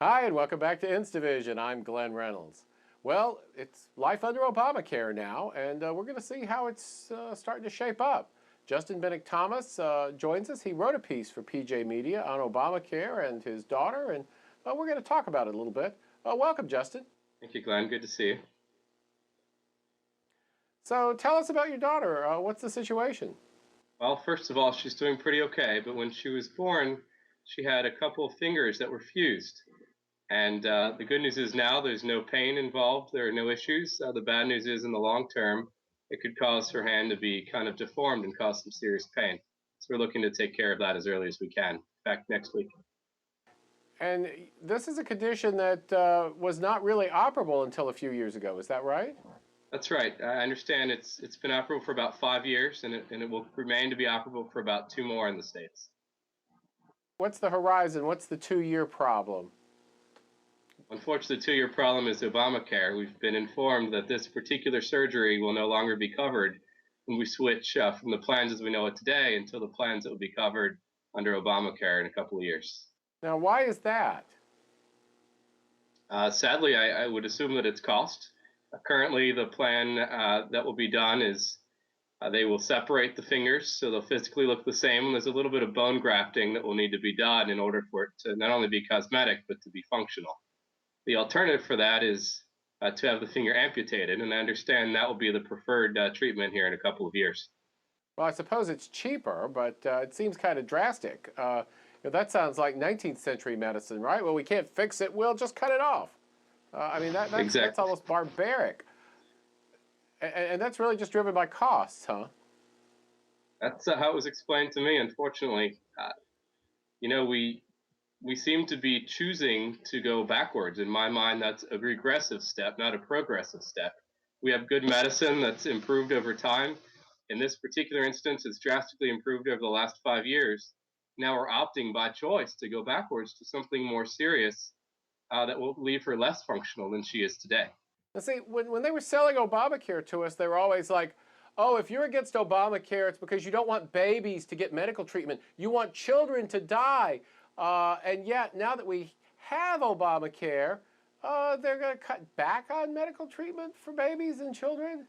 Hi, and welcome back to InstaVision. I'm Glenn Reynolds. Well, it's life under Obamacare now, and we're going to see how it's starting to shape up. Justin Binik-Thomas joins us. He wrote a piece for PJ Media on Obamacare and his daughter, and we're going to talk about it a little bit. Welcome, Justin. Thank you, Glenn. Good to see you. So tell us about your daughter. What's the situation? Well, first of all, she's doing pretty okay, but when she was born, she had a couple of fingers that were fused. And the good news is now there's no pain involved. There are no issues. The bad news is in the long term, it could cause her hand to be kind of deformed and cause some serious pain. So we're looking to take care of that as early as we can. In fact, next week. And this is a condition that was not really operable until a few years ago. Is that right? That's right. I understand it's been operable for about 5 years, and it will remain to be operable for about 2 more in the States. What's the horizon? What's the 2-year problem? Unfortunately, the 2-year problem is Obamacare. We've been informed that this particular surgery will no longer be covered when we switch from the plans as we know it today until the plans that will be covered under Obamacare in a couple of years. Now, why is that? Sadly, I would assume that it's cost. Currently, the plan that will be done is they will separate the fingers so they'll physically look the same. There's a little bit of bone grafting that will need to be done in order for it to not only be cosmetic, but to be functional. The alternative for that is to have the finger amputated, and I understand that will be the preferred treatment here in a couple of years. Well, I suppose it's cheaper, but it seems kind of drastic. That sounds like 19th century medicine, right? Well, we can't fix it, we'll just cut it off. I mean, that's Exactly. almost barbaric. And that's really just driven by costs, huh? That's how it was explained to me, unfortunately. We seem to be choosing to go backwards. In my mind, that's a regressive step, not a progressive step. We have good medicine that's improved over time. In this particular instance, it's drastically improved over the last 5 years. Now we're opting by choice to go backwards to something more serious that will leave her less functional than she is today. Now, see, when they were selling Obamacare to us, they were always like, oh, if you're against Obamacare, it's because you don't want babies to get medical treatment. You want children to die. And yet, now that we have Obamacare, they're going to cut back on medical treatment for babies and children?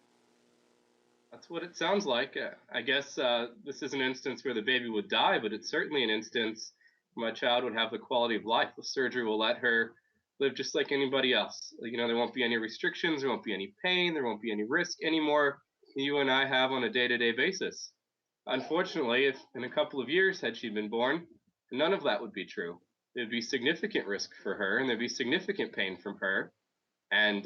That's what it sounds like. I guess this is an instance where the baby would die, but it's certainly an instance where my child would have the quality of life. The surgery will let her live just like anybody else. There won't be any restrictions, there won't be any pain, there won't be any risk anymore than you and I have on a day-to-day basis. Unfortunately, if in a couple of years had she been born, none of that would be true. There'd be significant risk for her, and there'd be significant pain from her, and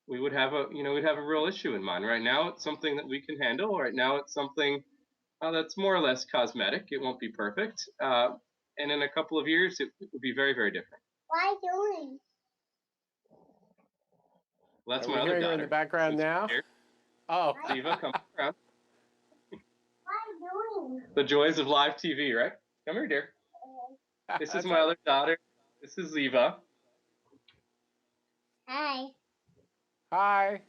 we would have we'd have a real issue in mind. Right now, it's something that we can handle. Right now, it's something that's more or less cosmetic. It won't be perfect, and in a couple of years, it would be very, very different. What are you doing? Well, that's Are my we other hearing daughter. her in the background now? Oh. Eva, come around. What are you doing? The joys of live TV, right? Come here, dear. This is my other daughter. This is Eva. Hi. Hi.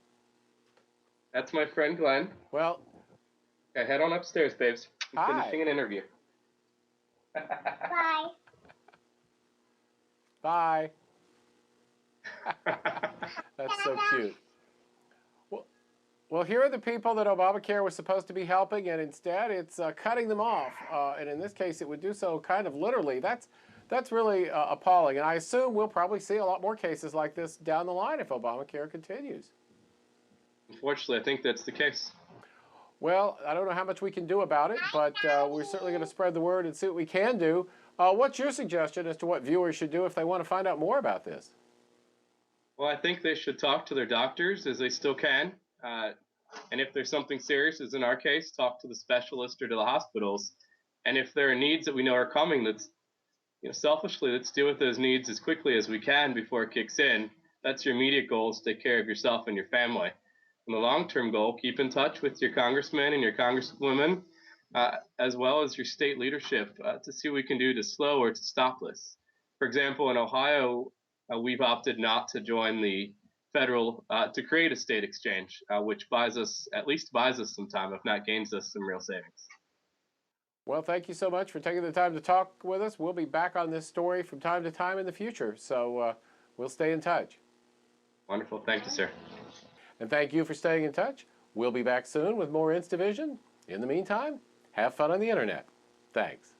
That's my friend Glenn. Well, Okay, head on upstairs, babes. I'm Hi. finishing an interview. Bye. bye. That's so cute. Well, here are the people that Obamacare was supposed to be helping, and instead it's cutting them off. And in this case, it would do so kind of literally. That's really appalling. And I assume we'll probably see a lot more cases like this down the line if Obamacare continues. Unfortunately, I think that's the case. Well, I don't know how much we can do about it, but we're certainly going to spread the word and see what we can do. What's your suggestion as to what viewers should do if they want to find out more about this? Well, I think they should talk to their doctors as they still can. And if there's something serious, as in our case, talk to the specialist or to the hospitals. And if there are needs that we know are coming, selfishly, let's deal with those needs as quickly as we can before it kicks in. That's your immediate goal, is to take care of yourself and your family. And the long-term goal, keep in touch with your congressmen and your congresswomen, as well as your state leadership, to see what we can do to slow or to stop this. For example, in Ohio, we've opted not to join the federal, to create a state exchange, which at least buys us some time, if not gains us some real savings. Well, thank you so much for taking the time to talk with us. We'll be back on this story from time to time in the future, so we'll stay in touch. Wonderful. Thank you, sir. And thank you for staying in touch. We'll be back soon with more InstaVision. In the meantime, have fun on the internet. Thanks.